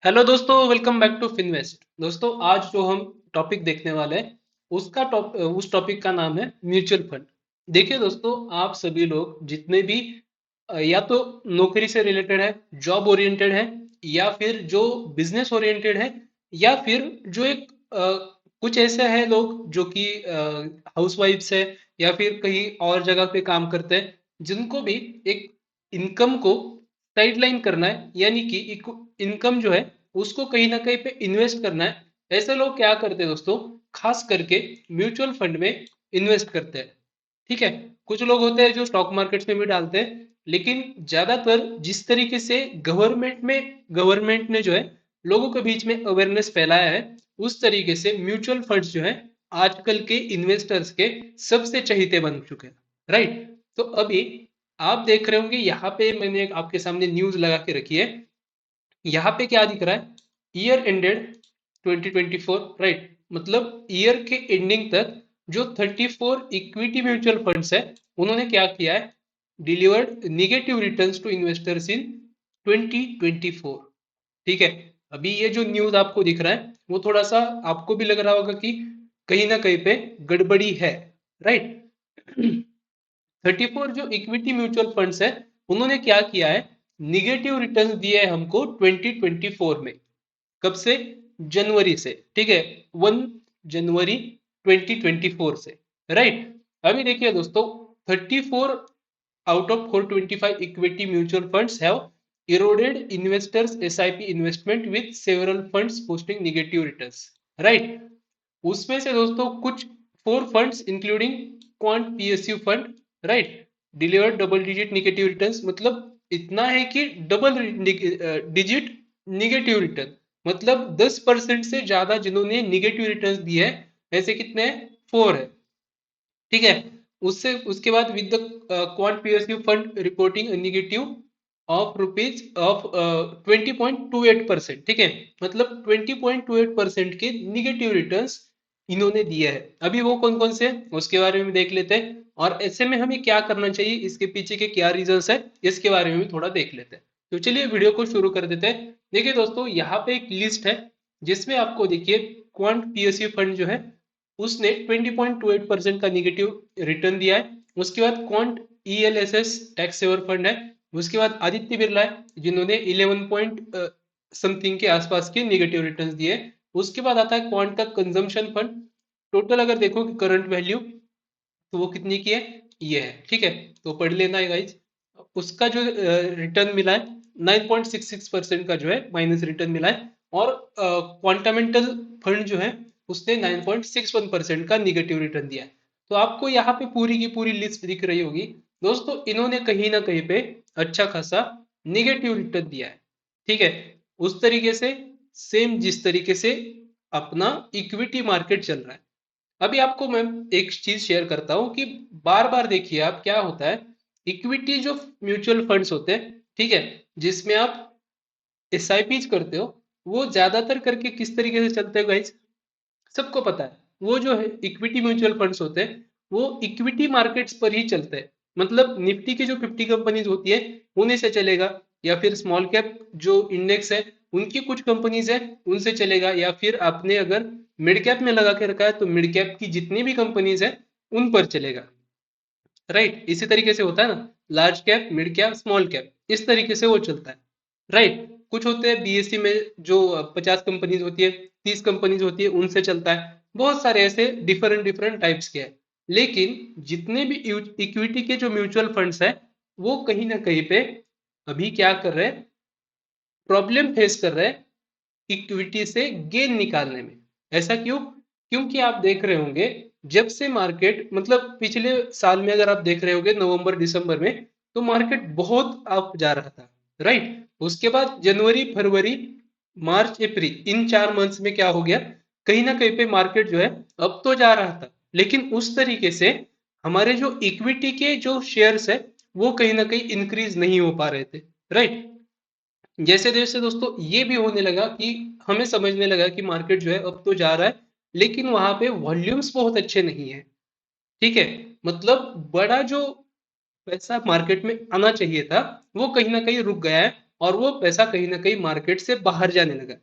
Hello दोस्तों, welcome back to Finvest. दोस्तों, आज जो हम टॉपिक देखने वाले हैं उस टॉपिक का नाम है म्यूचुअल फंड। देखिए दोस्तों, आप सभी लोग जितने भी या तो नौकरी से रिलेटेड है, जॉब ओरिएंटेड है, या फिर जो बिजनेस ओरिएंटेड है, या फिर जो एक कुछ ऐसे हैं लोग जो कि हाउसवाइफ्स है या फिर कहीं और जगह पे काम करते हैं, जिनको भी एक इनकम को साइडलाइन करना है, यानी कि इनकम जो है उसको कहीं ना कहीं पे इन्वेस्ट करना है। ऐसे लोग क्या करते हैं दोस्तों, खास करके म्यूचुअल फंड में इन्वेस्ट करते हैं। ठीक है, कुछ लोग होते हैं जो स्टॉक मार्केट में भी डालते हैं, लेकिन ज्यादातर जिस तरीके से गवर्नमेंट ने जो है लोगों के बीच में अवेयरनेस फैलाया है, उस तरीके से म्यूचुअल फंड्स जो है आजकल के इन्वेस्टर्स के सबसे चहीते बन चुके हैं। राइट। तो अभी आप देख रहे होंगे, यहाँ पे मैंने आपके सामने न्यूज लगा के रखी है। यहाँ पे क्या दिख रहा है, ईयर एंडेड 2024। राइट, मतलब ईयर के एंडिंग तक जो 34 इक्विटी म्यूचुअल फंड्स है, उन्होंने क्या किया है, delivered negative returns to investors in 2024। ठीक है। अभी ये जो न्यूज आपको दिख रहा है वो थोड़ा सा आपको भी लग रहा होगा कि कहीं ना कहीं पे गड़बड़ी है। राइट। 34 जो इक्विटी म्यूचुअल फंड्स है, उन्होंने क्या किया है, निगेटिव रिटर्न दिए है हमको 2024 में। कब से? जनवरी से। ठीक है, 1 जनवरी 2024 से। राइट। अभी देखिए दोस्तों, 34 out of 425 equity mutual funds have eroded investors SIP investment with several funds posting negative returns. Right. उसमें से दोस्तों कुछ 4 funds including quant PSU fund, right, delivered double digit negative returns. मतलब इतना है कि डबल डिजिट निगेटिव रिटर्न, मतलब 10% से ज्यादा जिन्होंने निगेटिव रिटर्न्स दिए हैं, ऐसे कितने हैं, 4 है। ठीक है। उससे उसके बाद with the quant PSU fund reporting negative of rupees of 20.28%। ठीक है, मतलब 20.28% के निगेटिव रिटर्न्स इन्होंने दिए हैं। अभी वो कौन कौन से हैं उसके बारे में देख लेते हैं, और ऐसे में हमें क्या करना चाहिए, इसके पीछे के क्या रीजंस है, इसके बारे में भी थोड़ा देख लेते हैं। तो चलिए वीडियो को शुरू कर देते हैं। देखिए दोस्तों, यहाँ पे एक लिस्ट है जिसमें आपको देखिए क्वांट पीएसयू फंड जो है उसने 20.28% का निगेटिव रिटर्न दिया है। उसके बाद Quant ELSS tax saver fund है। उसके बाद आदित्य बिरला है जिन्होंने 11 पॉइंट समथिंग के आसपास के निगेटिव रिटर्न्स दिए। उसके बाद आता है क्वांट का कंजम्पशन फंड। टोटल अगर देखो कि करंट वैल्यू, तो वो कितनी की है, ये है। ठीक है, तो पढ़ लेना है गाइज। उसका जो रिटर्न मिला है 9.66% का जो है माइनस रिटर्न मिला है। और क्वांटामेंटल फंड जो है उसने 9.61% का निगेटिव रिटर्न दिया है। तो आपको यहाँ पे पूरी की पूरी लिस्ट दिख रही होगी। दोस्तों, इन्होंने कहीं ना कहीं पे अच्छा खासा निगेटिव रिटर्न दिया है। ठीक है, उस तरीके से सेम जिस तरीके से अपना इक्विटी मार्केट चल रहा है। अभी आपको मैं एक चीज शेयर करता हूं कि बार बार देखिए आप क्या होता है, इक्विटी जो म्यूचुअल फंड्स होते हैं, ठीक है, जिसमें आप SIPs करते हो, वो ज्यादातर करके किस तरीके से चलते हो गाइज, सबको पता है। वो जो है इक्विटी म्यूचुअल फंड्स होते हैं, वो इक्विटी मार्केट्स पर ही चलते हैं। मतलब निफ्टी की जो 50 कंपनीज होती है उन्हीं से चलेगा, या फिर स्मॉल कैप जो इंडेक्स है उनकी कुछ कंपनीज है उनसे चलेगा, या फिर आपने अगर मिड कैप में लगा के रखा है तो मिड कैप की जितनी भी कंपनीज है उन पर चलेगा। राइट, इसी तरीके से होता है ना, large cap, mid cap, small cap, इस तरीके से वो चलता है। राइट। कुछ होते हैं BSE में जो 50 कंपनीज होती है, 30 कंपनीज होती है, उनसे चलता है। बहुत सारे ऐसे डिफरेंट डिफरेंट टाइप्स के हैं। लेकिन जितने भी इक्विटी के जो म्यूचुअल फंड्स है, वो कहीं ना कहीं पे अभी क्या कर रहे हैं, प्रॉब्लम फेस कर रहे हैं इक्विटी से गेन निकालने में। ऐसा क्यों? क्योंकि आप देख रहे होंगे, जब से मार्केट, मतलब पिछले साल में अगर आप देख रहे होंगे नवंबर दिसंबर में, तो मार्केट बहुत अप जा रहा था। राइट। उसके बाद जनवरी फरवरी मार्च अप्रैल, इन 4 मंथ्स में क्या हो गया, कहीं ना कहीं पे मार्केट जो है अब तो जा रहा था, लेकिन उस तरीके से हमारे जो इक्विटी के जो शेयर्स है वो कहीं ना कहीं इंक्रीज नहीं हो पा रहे थे। राइट। जैसे जैसे दोस्तों ये भी होने लगा कि हमें समझने लगा कि मार्केट जो है अब तो जा रहा है, लेकिन वहां पे वॉल्यूम्स बहुत अच्छे नहीं है। ठीक है, मतलब बड़ा जो पैसा मार्केट में आना चाहिए था वो कहीं ना कहीं रुक गया है। और वो पैसा कहीं ना कहीं मार्केट से बाहर जाने लगा।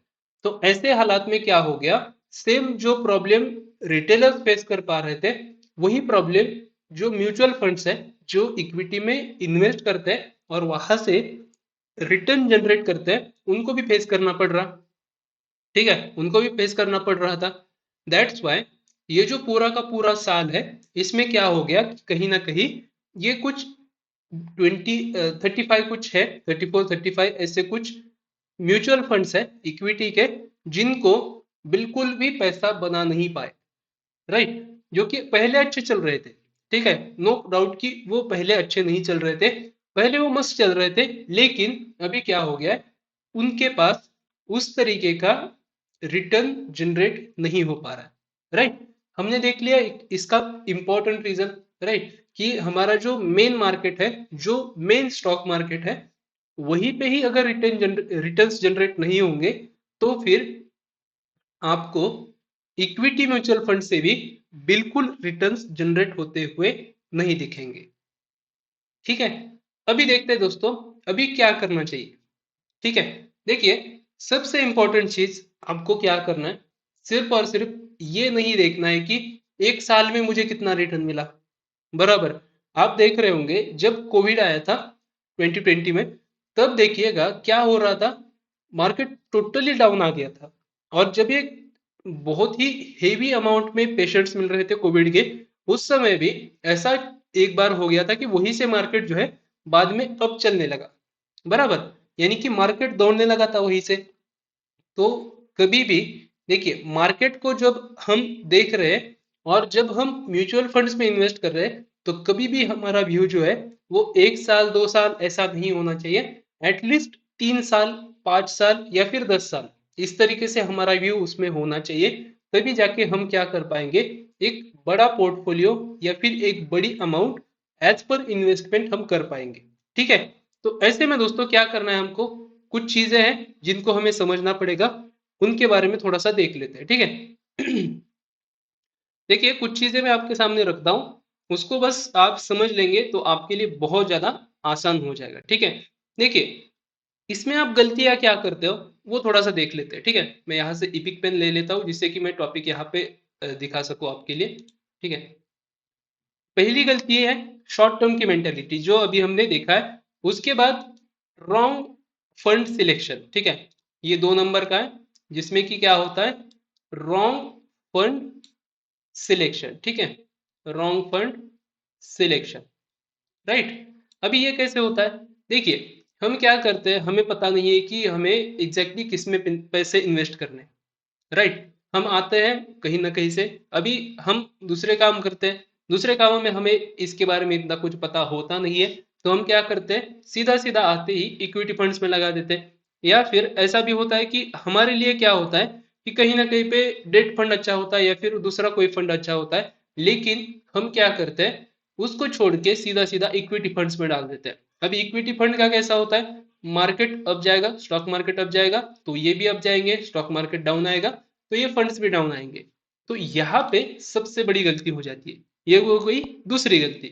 तो ऐसे हालात में क्या हो गया, सेम जो प्रॉब्लम रिटेलर्स फेस कर पा रहे थे, वही प्रॉब्लम जो म्यूचुअल फंड्स है, जो इक्विटी में इन्वेस्ट करते हैं और वहां से रिटर्न जनरेट करते हैं, उनको भी फेस करना पड़ रहा। ठीक है, उनको भी फेस करना पड़ रहा था। दैट्स वाई ये जो पूरा का पूरा साल है, इसमें क्या हो गया कि कहीं ना कहीं ये कुछ 35 कुछ है, 34 35 ऐसे कुछ म्यूचुअल फंड्स है इक्विटी के, जिनको बिल्कुल भी पैसा बना नहीं पाए। राइट, जो कि पहले अच्छे चल रहे थे। ठीक है, नो डाउट कि वो पहले अच्छे नहीं चल रहे थे, पहले वो मस्त चल रहे थे, लेकिन अभी क्या हो गया है, उनके पास उस तरीके का रिटर्न जनरेट नहीं हो पा रहा है। राइट, हमने देख लिया इसका इंपॉर्टेंट रीजन। राइट, कि हमारा जो मेन मार्केट है, जो मेन स्टॉक मार्केट है, वहीं पे ही अगर रिटर्न्स जनरेट नहीं होंगे, तो फिर आपको इक्विटी म्यूचुअल फंड से भी बिल्कुल रिटर्न्स जनरेट होते हुए नहीं दिखेंगे। ठीक है, अभी देखते हैं दोस्तों, अभी क्या करना चाहिए। ठीक है, देखिए, सबसे इंपॉर्टेंट चीज आपको क्या करना है, सिर्फ और सिर्फ ये नहीं देखना है कि एक साल में मुझे कितना रिटर्न मिला। बराबर, आप देख रहे होंगे जब कोविड आया था 2020 में, तब देखिएगा क्या हो रहा था, मार्केट टोटली डाउन आ गया था। और जब ये बहुत ही हेवी अमाउंट में पेशेंट्स मिल रहे थे कोविड के, उस समय भी ऐसा एक बार हो गया था कि वहीं से मार्केट जो है बाद में अब चलने लगा। बराबर, यानी कि मार्केट दौड़ने लगा था वहीं से। तो कभी भी देखिए, मार्केट को जब हम देख रहे हैं और जब हम म्यूचुअल फंड्स में इन्वेस्ट कर रहे हैं, तो कभी भी हमारा व्यू जो है वो 1 साल 2 साल ऐसा नहीं होना चाहिए, एटलीस्ट 3 साल 5 साल या फिर 10 साल, इस तरीके से हमारा व्यू उसमें होना चाहिए। तभी जाके हम क्या कर पाएंगे, एक बड़ा पोर्टफोलियो या फिर एक बड़ी अमाउंट एज पर इन्वेस्टमेंट हम कर पाएंगे। ठीक है, तो ऐसे में दोस्तों क्या करना है हमको, कुछ चीजें हैं जिनको हमें समझना पड़ेगा, उनके बारे में थोड़ा सा देख लेते हैं। ठीक है, देखिए, कुछ चीजें मैं आपके सामने रखता हूं, उसको बस आप समझ लेंगे तो आपके लिए बहुत ज्यादा आसान हो जाएगा। ठीक है, देखिए, इसमें आप गलतियां क्या करते हो वो थोड़ा सा देख लेते हैं। ठीक है, मैं यहाँ से इपिक पेन ले लेता हूँ जिससे कि मैं टॉपिक यहाँ पे दिखा सकूँ आपके लिए। ठीक है, पहली गलती है शॉर्ट टर्म की मेंटेलिटी, जो अभी हमने देखा है। उसके बाद रॉन्ग फंड सिलेक्शन। ठीक है, ये 2 नंबर का है, जिसमें कि क्या होता है, रॉन्ग फंड सिलेक्शन। ठीक है, रॉन्ग फंड सिलेक्शन। राइट, अभी ये कैसे होता है, देखिए, हम क्या करते हैं, हमें पता नहीं है कि हमें एग्जैक्टली किस में पैसे इन्वेस्ट करने हैं। राइट, हम आते हैं कहीं ना कहीं से, अभी हम दूसरे काम करते हैं, दूसरे कामों में हमें इसके बारे में इतना कुछ पता होता नहीं है, तो हम क्या करते हैं, सीधा सीधा आते ही इक्विटी फंड्स में लगा देते हैं। या फिर ऐसा भी होता है कि हमारे लिए क्या होता है कि कहीं ना कहीं पे डेट फंड अच्छा होता है या फिर दूसरा कोई फंड अच्छा होता है, लेकिन हम क्या करते हैं, उसको छोड़ के सीधा सीधा इक्विटी फंड्स में डाल देते हैं। अभी इक्विटी फंड का कैसा होता है, मार्केट अप जाएगा, स्टॉक मार्केट अप जाएगा तो ये भी अप जाएंगे, स्टॉक मार्केट डाउन आएगा तो ये फंड्स भी डाउन आएंगे। तो यहाँ पे सबसे बड़ी गलती हो जाती है, ये हो गई दूसरी गलती।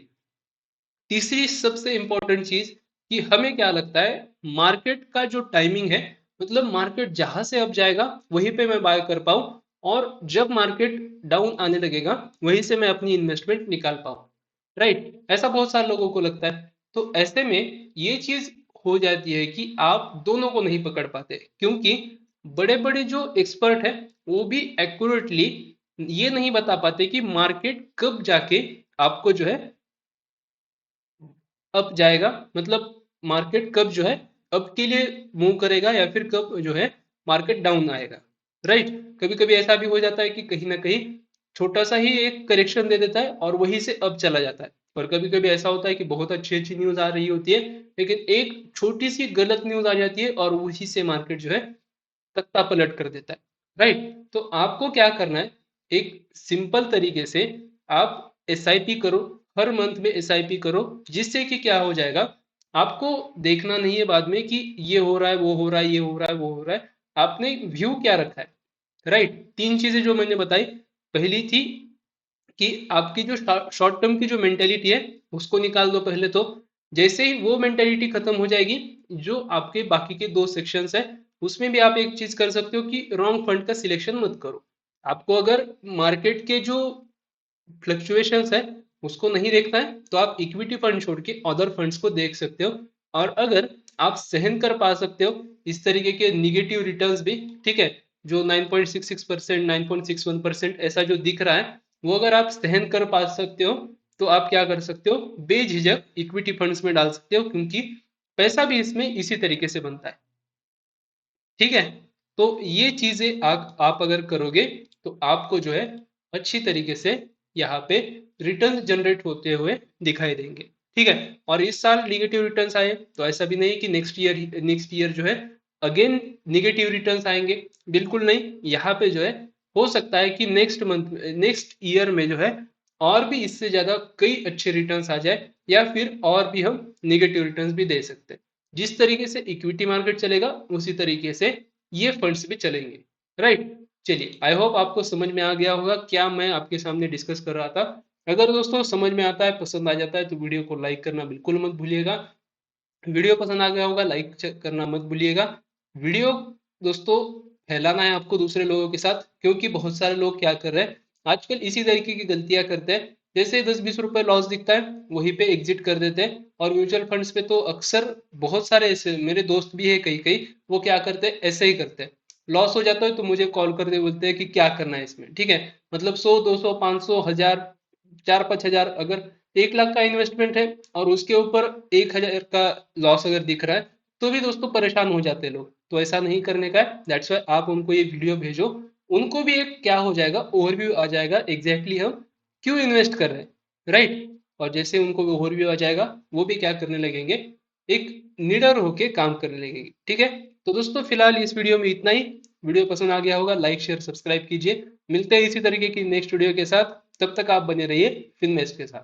तीसरी सबसे इंपॉर्टेंट चीज, कि हमें क्या लगता है, मार्केट का जो टाइमिंग है, मतलब मार्केट जहां से अप जाएगा वहीं पे मैं बाय कर पाऊं, और जब मार्केट डाउन आने लगेगा वहीं से मैं अपनी इन्वेस्टमेंट निकाल पाऊं। राइट, ऐसा बहुत सारे लोगों को लगता है। तो ऐसे में ये चीज हो जाती है कि आप दोनों को नहीं पकड़ पाते, क्योंकि बड़े बड़े जो एक्सपर्ट है वो भी एक्यूरेटली ये नहीं बता पाते कि मार्केट कब जाके आपको जो है अप जाएगा, मतलब मार्केट कब जो है अप के लिए मूव करेगा या फिर कब जो है मार्केट डाउन आएगा। राइट, कभी कभी ऐसा भी हो जाता है कि कहीं ना कहीं छोटा सा ही एक करेक्शन दे देता है और वहीं से अप चला जाता है। और कभी कभी ऐसा होता है कि बहुत अच्छी अच्छी न्यूज आ रही होती है, लेकिन एक छोटी सी गलत न्यूज आ जाती है और वहीं से मार्केट जो है तख्ता पलट कर देता है। राइट, तो आपको क्या करना है, एक सिंपल तरीके से आप एसआईपी करो, हर मंथ में एसआईपी करो, जिससे कि क्या हो जाएगा, आपको देखना नहीं है बाद में कि ये हो रहा है वो हो रहा है ये हो रहा है वो हो रहा है, आपने व्यू क्या रखा है। राइट, 3 चीजें जो मैंने बताई, पहली थी कि आपकी जो शॉर्ट टर्म की जो मेंटेलिटी है उसको निकाल दो पहले तो, जैसे ही वो मेंटेलिटी खत्म हो जाएगी, जो आपके बाकी के 2 सेक्शंस है उसमें भी आप एक चीज कर सकते हो कि रॉन्ग फंड का सिलेक्शन मत करो। आपको अगर मार्केट के जो फ्लक्चुएशंस है उसको नहीं देखना है तो आप इक्विटी फंड छोड़ के अदर फंड्स को देख सकते हो। और अगर आप सहन कर पा सकते हो इस तरीके के निगेटिव रिटर्न्स भी, ठीक है, जो 9.66%, 9.61% ऐसा जो दिख रहा है, वो अगर आप सहन कर पा सकते हो तो आप क्या कर सकते हो, बेझिझक इक्विटी फंड्स में डाल सकते हो, क्योंकि पैसा भी इसमें इसी तरीके से बनता है। ठीक है, तो ये चीजें आप अगर करोगे तो आपको जो है अच्छी तरीके से यहाँ पे रिटर्न जनरेट होते हुए दिखाई देंगे। ठीक है, और इस साल निगेटिव रिटर्न्स आए तो ऐसा भी नहीं कि नेक्स्ट ईयर जो है अगेन निगेटिव रिटर्न्स आएंगे, बिल्कुल नहीं। यहाँ पे जो है हो सकता है कि नेक्स्ट ईयर में जो है और भी इससे ज्यादा कई अच्छे रिटर्न्स आ जाए, या फिर और भी हम निगेटिव रिटर्न्स भी दे सकते हैं। जिस तरीके से इक्विटी मार्केट चलेगा उसी तरीके से ये फंड्स भी चलेंगे। राइट, चलिए, आई होप आपको समझ में आ गया होगा क्या मैं आपके सामने डिस्कस कर रहा था। अगर दोस्तों समझ में आता है, पसंद आ जाता है, तो वीडियो को लाइक करना बिल्कुल मत भूलिएगा। वीडियो पसंद आ गया होगा, लाइक करना मत भूलिएगा। वीडियो दोस्तों फैलाना है आपको दूसरे लोगों के साथ, क्योंकि बहुत सारे लोग क्या कर रहे हैं आजकल, इसी तरीके की गलतियां करते हैं। जैसे 10-20 रुपए लॉस दिखता है वहीं पे एग्जिट कर देते हैं। और म्यूचुअल फंड्स पे तो अक्सर बहुत सारे ऐसे मेरे दोस्त भी है कई कई, वो क्या करते हैं, ऐसे ही करते हैं। लॉस हो जाता है तो मुझे कॉल करके बोलते हैं कि क्या करना है इसमें। ठीक है, मतलब 100, 200, 500, 1000, 4-5 हजार, अगर 1 लाख का इन्वेस्टमेंट है और उसके ऊपर 1 हजार का लॉस अगर दिख रहा है तो भी दोस्तों परेशान हो जाते हैं लोग। तो ऐसा नहीं करने का है, दैट्स वाई आप उनको ये वीडियो भेजो, उनको भी एक क्या हो जाएगा, ओवरव्यू आ जाएगा एग्जैक्टली हम क्यों इन्वेस्ट कर रहे हैं। राइट, और जैसे उनको ओवरव्यू आ जाएगा वो भी क्या करने लगेंगे, एक निडर होके काम करने लगेंगे। ठीक है, तो दोस्तों फिलहाल इस वीडियो में इतना ही। वीडियो पसंद आ गया होगा, लाइक शेयर सब्सक्राइब कीजिए। मिलते हैं इसी तरीके की नेक्स्ट वीडियो के साथ, तब तक आप बने रहिए फिनमेस के साथ।